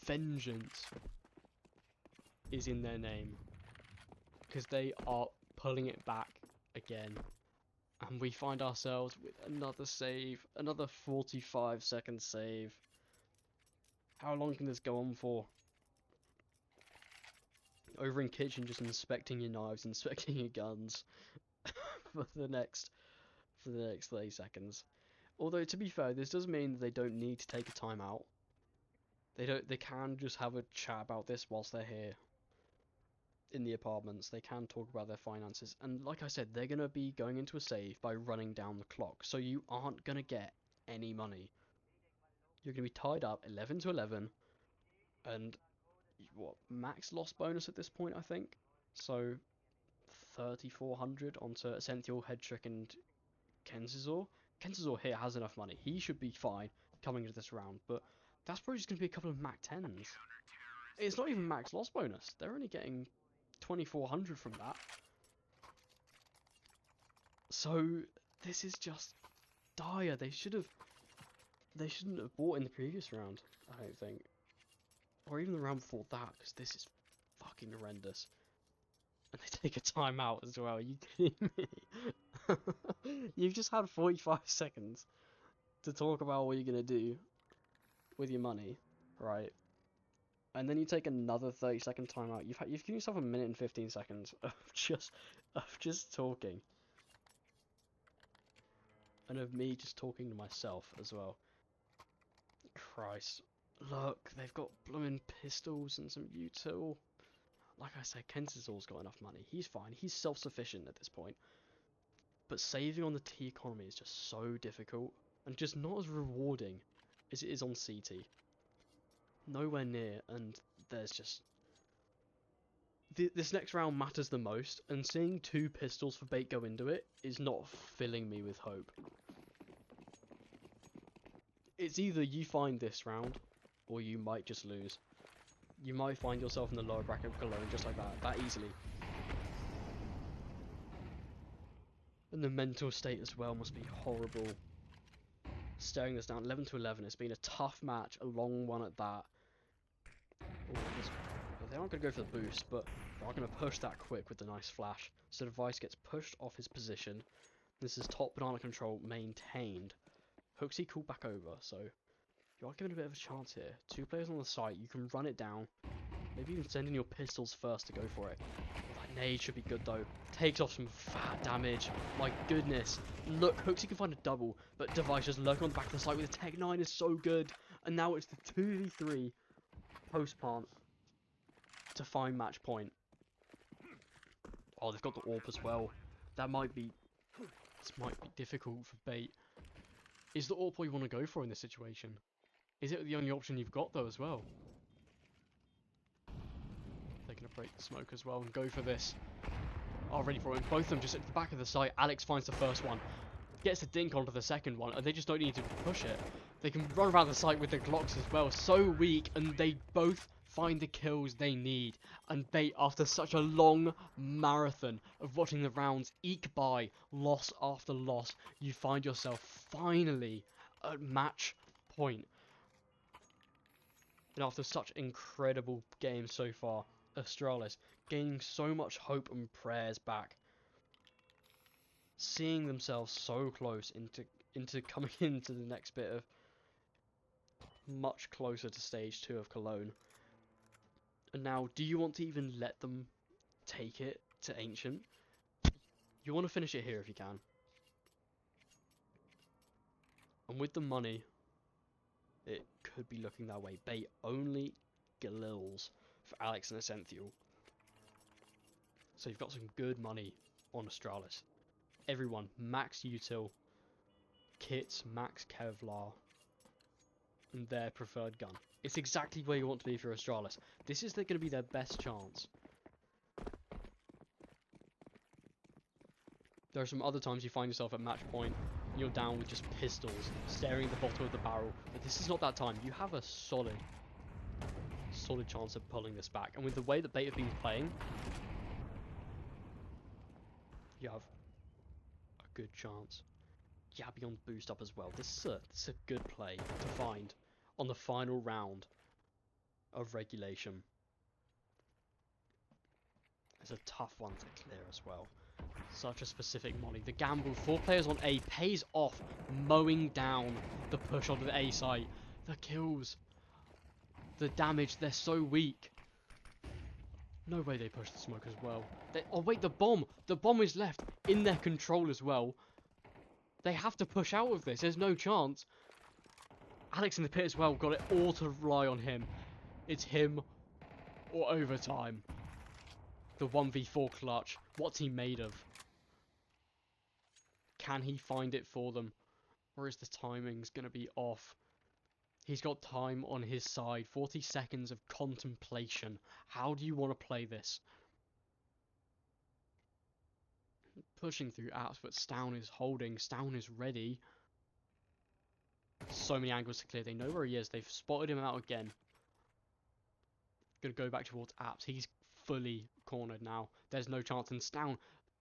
vengeance is in their name. Because they are pulling it back again. And we find ourselves with another save. Another 45-second save. How long can this go on for? Over in kitchen, just inspecting your knives, inspecting your guns. for the next 30 seconds. Although, to be fair, this does mean that they don't need to take a timeout. They can just have a chat about this whilst they're here. In the apartments, they can talk about their finances, and like I said, they're going to be going into a save by running down the clock, so you aren't going to get any money. You're going to be tied up 11 to 11, and what, max loss bonus at this point, I think? So 3,400 onto Essential, Headtrick, and Kenzizor. Kenzizor here has enough money. He should be fine coming into this round, but that's probably just going to be a couple of Mac 10s. It's not even max loss bonus. They're only getting 2,400 from that. So this is just dire. They shouldn't have bought in the previous round, I don't think. Or even the round before that, because this is fucking horrendous. And they take a timeout as well. Are you kidding me? You've just had 45 seconds to talk about what you're gonna do with your money, right? And then you take another 30-second timeout. You've given yourself 1 minute and 15 seconds of just talking. And of me just talking to myself as well. Christ. Look, they've got blooming pistols and some util. Like I said, Kenzizor's got enough money. He's fine. He's self-sufficient at this point. But saving on the T economy is just so difficult. And just not as rewarding as it is on CT. Nowhere near, and there's just... This next round matters the most, and seeing 2 pistols for bait go into it is not filling me with hope. It's either you find this round, or you might just lose. You might find yourself in the lower bracket of Cologne just like that easily. And the mental state as well must be horrible. Staring this down, 11-11, it's been a tough match, a long one at that. Ooh, they aren't going to go for the boost, but they are going to push that quick with the nice flash. So Device gets pushed off his position. This is top banana control maintained. Hooksy called back over, so you are given a bit of a chance here. 2 players on the site, you can run it down. Maybe even send in your pistols first to go for it. That nade should be good though. Takes off some fat damage. My goodness. Look, Hooksy can find a double, but Device just lurking on the back of the site with the Tech 9 is so good. And now it's the 2v3 post plant to find match point. Oh, they've got the AWP as well. This might be difficult for bait. Is the AWP what you want to go for in this situation? Is it the only option you've got though as well? They're going to break the smoke as well and go for this. Oh, ready for it. Both of them just at the back of the site. Alex finds the first one. Gets a dink onto the second one, and they just don't need to push it. They can run around the site with their Glocks as well. So weak, and they both find the kills they need. And bait, after such a long marathon of watching the rounds eke by, loss after loss, you find yourself finally at match point. And after such incredible games so far, Astralis gaining so much hope and prayers back, seeing themselves so close into coming into the next bit of much closer to stage 2 of Cologne. And now, do you want to even let them take it to Ancient? You want to finish it here if you can. And with the money, it could be looking that way. Bait only Galils for Alex and Essential. So you've got some good money on Astralis. Everyone, max util, kits, max Kevlar, and their preferred gun. It's exactly where you want to be for Astralis. This is going to be their best chance. There are some other times you find yourself at match point, and you're down with just pistols, staring at the bottom of the barrel. But this is not that time. You have a solid chance of pulling this back. And with the way that bait have been playing, you have a good chance. Yabby on boost up as well. This is a good play to find on the final round of regulation. It's a tough one to clear as well. Such a specific molly. The gamble, 4 players on A, pays off, mowing down the push onto the A site. The kills, the damage, they're so weak. No way they push the smoke as well. Oh wait, the bomb! The bomb is left in their control as well. They have to push out of this, there's no chance. Alex in the pit as well, got it all to rely on him. It's him or overtime. The 1v4 clutch, what's he made of? Can he find it for them? Or is the timing's going to be off? He's got time on his side. 40 seconds of contemplation. How do you want to play this? Pushing through apps, but Stown is holding. Stown is ready. So many angles to clear. They know where he is. They've spotted him out again. Gonna go back towards apps. He's fully cornered now. There's no chance. And Stown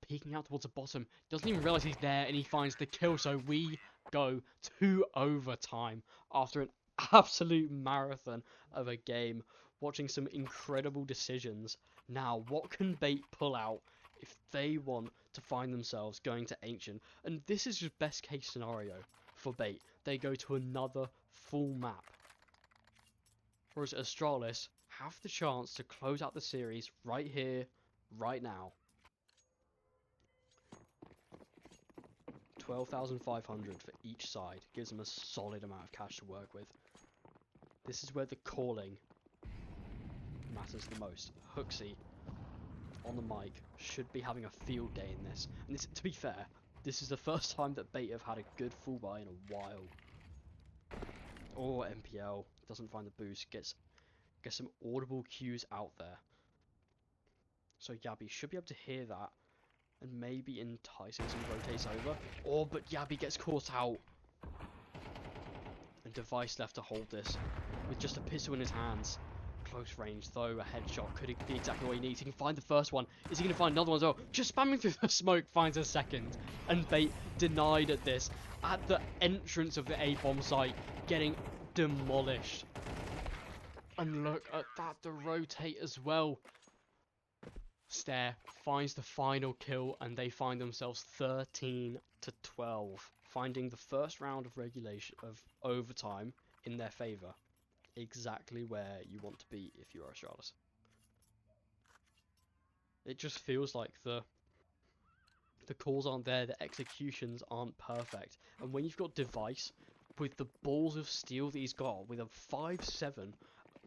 peeking out towards the bottom. Doesn't even realise he's there, and he finds the kill. So we go to overtime after an absolute marathon of a game. Watching some incredible decisions. Now, what can bait pull out if they want to find themselves going to Ancient? And this is just best case scenario for bait. They go to another full map. Whereas Astralis have the chance to close out the series right here, right now. 12,500 for each side gives them a solid amount of cash to work with. This is where the calling matters the most. Hooksy on the mic should be having a field day in this. And this, to be fair, this is the first time that bait have had a good full buy in a while. Or MPL doesn't find the boost, gets Get some audible cues out there. So Yabi should be able to hear that and maybe enticing some rotates over. Oh, but Yabi gets caught out. And Device left to hold this with just a pistol in his hands. Close range though, a headshot could be exactly what he needs. He can find the first one. Is he going to find another one as well? Just spamming through the smoke, finds a second. And Bait denied at this. At the entrance of the A-bomb site, getting demolished. And look at that, the rotate as well. Stare finds the final kill and they find themselves 13-12. Finding the first round of regulation of overtime in their favour. Exactly where you want to be if you are Astralis. It just feels like the calls aren't there, the executions aren't perfect. And when you've got Device with the balls of steel that he's got, with a 5.7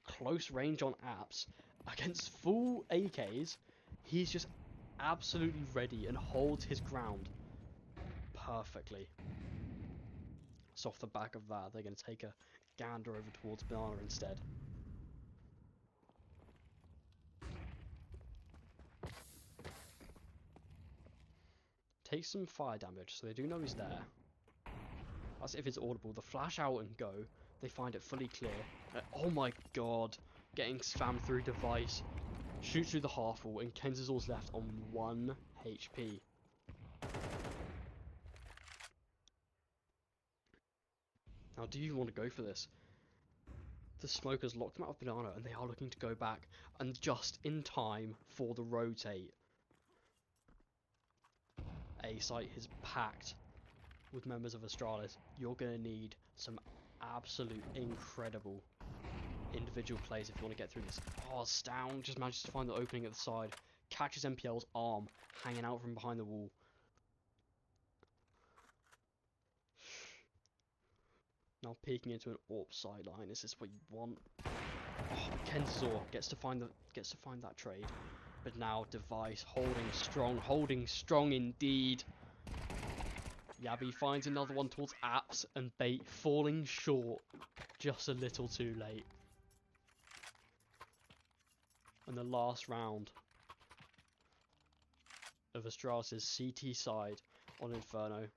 close range on apps against full AKs, he's just absolutely ready and holds his ground perfectly. So off the back of that, they're going to take a gander over towards Banana instead. Takes some fire damage, so they do know he's there. That's if it's audible. The flash out and go, they find it fully clear. Oh my god, getting spammed through Device. Shoots through the half wall, and Kenzazor's left on 1 HP. Now, do you want to go for this? The smokers locked him out of Banana, and they are looking to go back, and just in time for the rotate. A site is packed with members of Astralis. You're going to need some absolute incredible individual plays if you want to get through this. Oh, Stown just manages to find the opening at the side. Catches MPL's arm hanging out from behind the wall. Now peeking into an AWP sideline. Is this what you want? Oh, Kenzor gets to find that trade. But now Device holding strong indeed. Yabi finds another one towards apps and Bait falling short just a little too late. And the last round of Astralis' CT side on Inferno.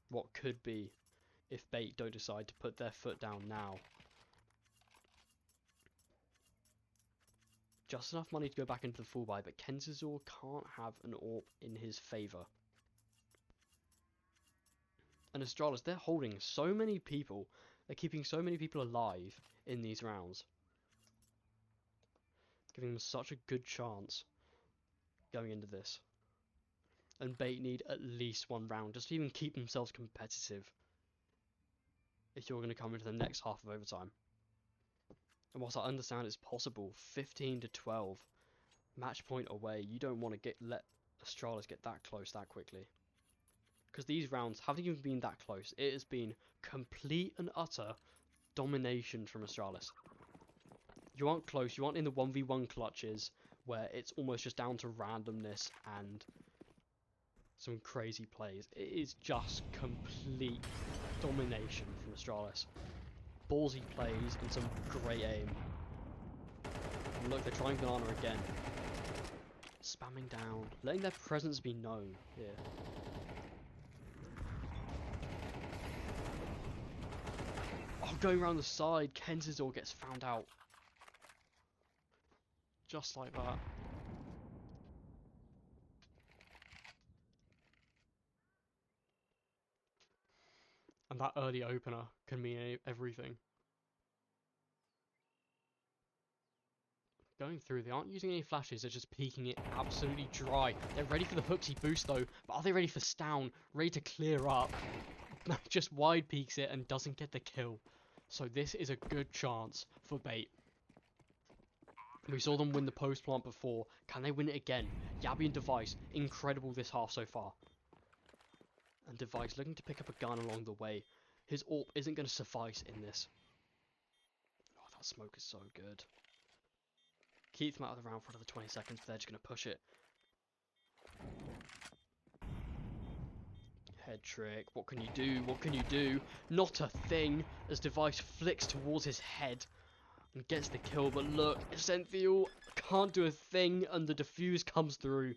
What could be if Bait don't decide to put their foot down now. Just enough money to go back into the full buy, but Kenzazor can't have an AWP in his favour. And Astralis, they're holding so many people. They're keeping so many people alive in these rounds. Giving them such a good chance going into this. And Bait need at least one round just to even keep themselves competitive if you're going to come into the next half of overtime. And whilst I understand it's possible, 15-12, match point away, you don't want to let Astralis get that close that quickly. Because these rounds haven't even been that close. It has been complete and utter domination from Astralis. You aren't close, you aren't in the 1v1 clutches where it's almost just down to randomness and some crazy plays. It is just complete domination from Astralis. Ballsy plays and some great aim. And look, they're trying Banana again. Spamming down, letting their presence be known here. Oh, going around the side, Kenzazor gets found out. Just like that. And that early opener can mean everything. Going through, they aren't using any flashes, they're just peeking it absolutely dry. They're ready for the Hooksy boost though, but are they ready for Stown? Ready to clear up? Just wide peeks it and doesn't get the kill. So this is a good chance for Bait. We saw them win the post plant before. Can they win it again? Yabi and Device, incredible this half so far. And Device looking to pick up a gun along the way. His AWP isn't going to suffice in this. Oh, that smoke is so good. Keep them out of the round for another 20 seconds, but they're just going to push it. Head trick. What can you do? What can you do? Not a thing, as Device flicks towards his head and gets the kill. But look, Essential can't do a thing, and the defuse comes through.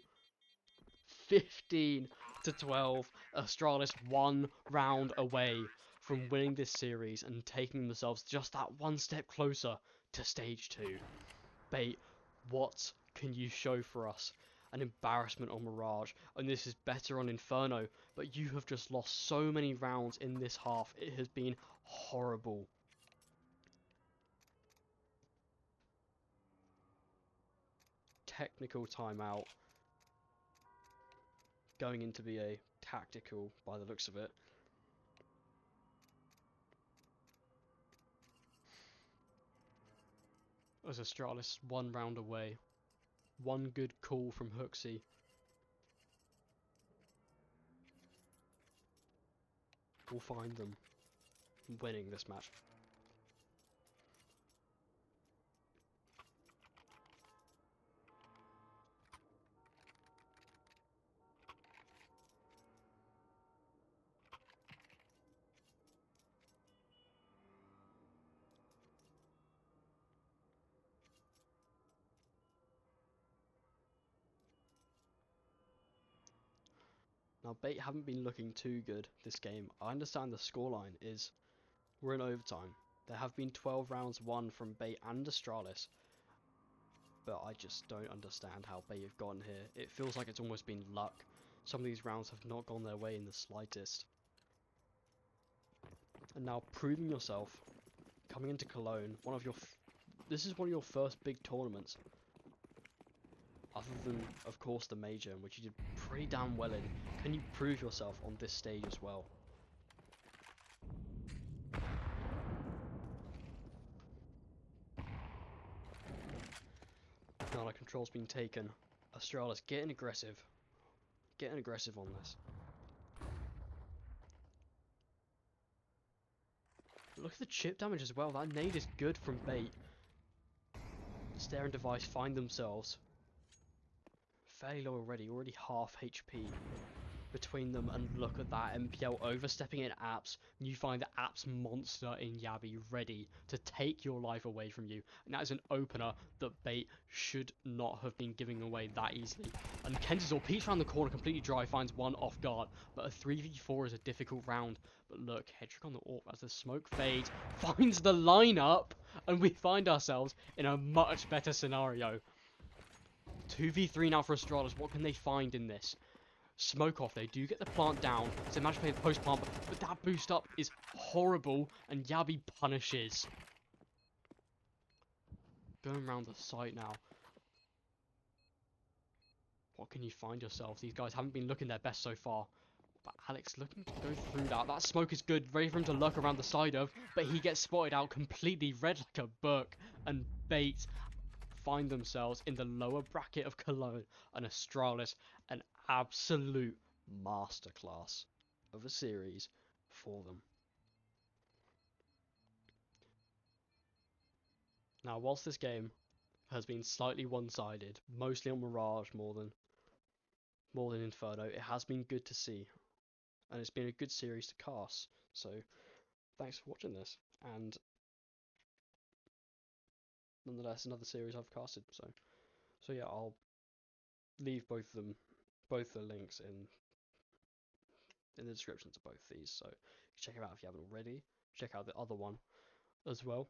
15 to 12. Astralis 1 round away from winning this series and taking themselves just that one step closer to stage 2. Bait, what can you show for us? An embarrassment on Mirage, and this is better on Inferno, but you have just lost so many rounds in this half. It has been horrible. Technical timeout. Going into be a tactical by the looks of it. As Astralis 1 round away. One good call from Hooksy. We'll find them winning this match. Now, Bait haven't been looking too good this game. I understand the scoreline is we're in overtime. There have been 12 rounds won from Bait and Astralis, but I just don't understand how Bait have gotten here. It feels like it's almost been luck. Some of these rounds have not gone their way in the slightest. And now proving yourself, coming into Cologne, this is one of your first big tournaments. Other than, of course, the major, in which you did pretty damn well in. Can you prove yourself on this stage as well? Now the control's been taken. Astralis getting aggressive. Getting aggressive on this. Look at the chip damage as well. That nade is good from Bait. Stare and Device find themselves fairly low already half HP between them, and look at that, MPL overstepping in Apps, and you find the Apps monster in Yabi ready to take your life away from you, and that is an opener that Bait should not have been giving away that easily. And Kentazor peeks around the corner completely dry, finds one off guard, but a 3v4 is a difficult round. But look, Hedrick on the AWP as the smoke fades, finds the lineup, and we find ourselves in a much better scenario. 2v3 now for Astralis. What can they find in this? Smoke off. They do get the plant down, so imagine playing the post plant, but that boost up is horrible, and Yabi punishes. Going around the site now. What can you find yourself? These guys haven't been looking their best so far. But Alex looking to go through that. That smoke is good, ready for him to lurk around the side of, but he gets spotted out completely red like a book, and Bait find themselves in the lower bracket of Cologne, and Astralis, an absolute masterclass of a series for them. Now, whilst this game has been slightly one-sided, mostly on Mirage more than Inferno, it has been good to see, and it's been a good series to cast. So, thanks for watching this, and nonetheless, another series I've casted. So yeah, I'll leave both the links in the descriptions of both these. So check them out if you haven't already. Check out the other one as well.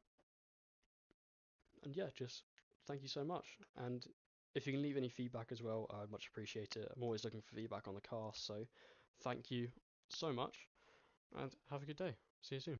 And yeah, just thank you so much. And if you can leave any feedback as well, I'd much appreciate it. I'm always looking for feedback on the cast. So thank you so much, and have a good day. See you soon.